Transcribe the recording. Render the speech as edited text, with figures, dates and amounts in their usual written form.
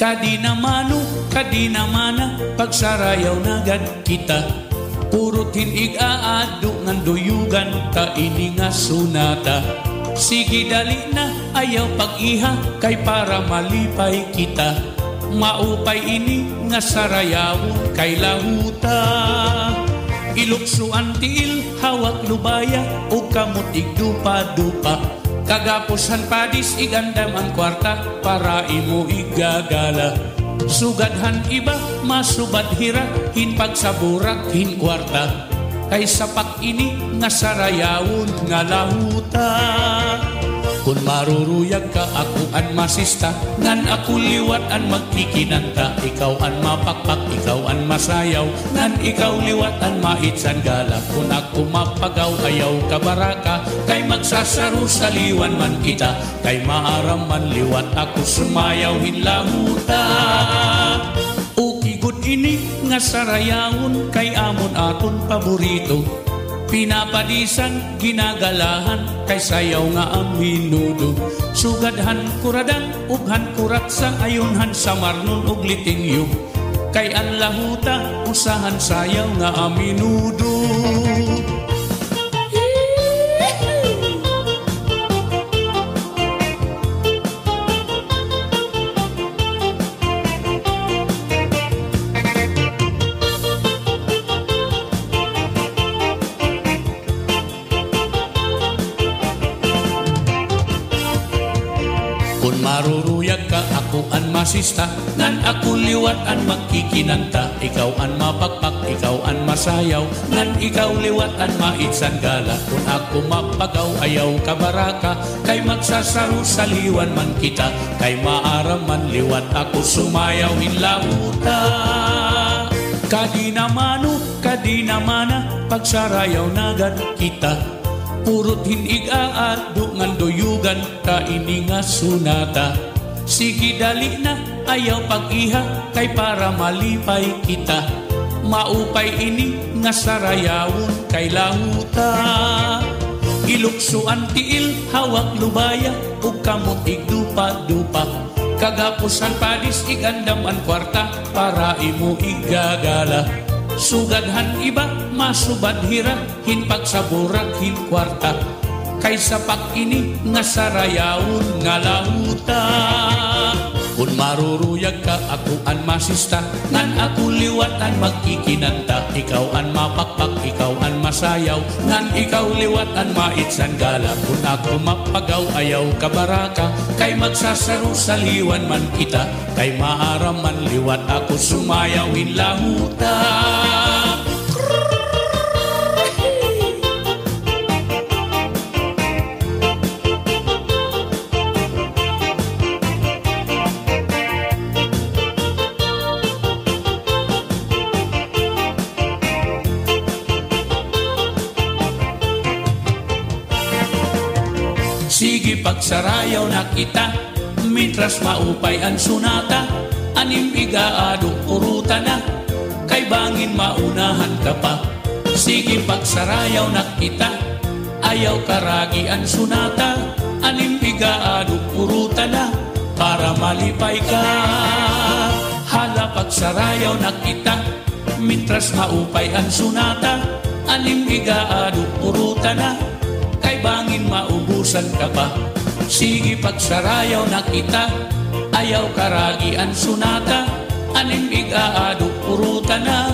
Kadi namana, pagsarayaw nagad kita. Purot hinig aado ngan duyugan, ka ini nga sunata. Sige dali na, ayaw pag-iha, kay para malipay kita. Maupay ini nga sarayawon, kay lahuta. Iluksuan tiil, hawak lubaya, o kamot igdupa-dupa. Kagapusan padis, igandam ang kwarta, para imo igagala. Sugadhan iba, masubad hira, hin pagsaburak, hin kwarta. Kay sapak ini, nga sarayawon, nga lahuta. Kung maruruyag ka, ako an masista, ngan ako liwat an magkikinanta. Ikaw an mapakpak, ikaw an masayaw, ngan ikaw liwat an maitsan gala. Kung ako mapagaw, ayaw ka baraka, kay magsasaro sa liwan man kita. Kay maaram man liwat, ako sumayaw hinlahuta. Ukigod ini, nga sarayawon, kay amon aton paborito. Pinapadisan, ginagalahan, kay sayaw nga ang minudo. Sugadhan kuradang, ughan kuratsa, ayunhan sa marnon ug litingyo. Kay ang lahuta, usahan sayaw nga ang minudo. Kung maruruyag ka, ako an masista, ngan ako liwat an magkikinanta. Ikaw an mapakpak, ikaw an masayaw, ngan ikaw liwat an maitsan gala. Kung ako mapagaw, ayaw ka baraka, kay magsasaro sa liwan man kita. Kay maaram man liwat, ako sumayaw hinlahuta. Kadi namana, pagsarayaw nagad kita. Purot hinig aado ngan duyugan, ka ini nga sunata. Sige dali na, ayaw pag-iha, kay para malipay kita. Maupay ini nga sarayawon, kay lahuta. Iluksuan tiil, hawak lubaya, ug kamot igdupa-dupa. Kagapusan padis, igandam an kwarta, para imo igagala. Sugadhan iba, masubad hira, hin pagsaburak, hin kwarta. Kay sapak ini, nga sarayawon, nga lahuta. Kung maruruyag ka, ako an masista, ngan ako liwat an magkikinanta. Ikaw an mapakpak, ikaw an masayaw, ngan ikaw liwat an maitsan gala. Kung ako mapagaw, ayaw ka baraka, kay magsasaro sa liwan man kita. Kay maaram man liwat, ako sumayaw hinlahuta. Sige pagsarayaw na kita, mitras maupay ang sunata. Anim igaadong uruta na, kay bangin maunahan ka pa. Sige pagsarayaw na kita, ayaw karagi ang sunata. Anim igaadong uruta na, para malipay ka. Hala pagsarayaw na kita, mitras maupay ang sunata. Anim igaadong uruta na, kay bangin maubusan ka pa. Sige pagsarayaw na kita, ayaw karagi ang sunata. Anim igaado puruta na,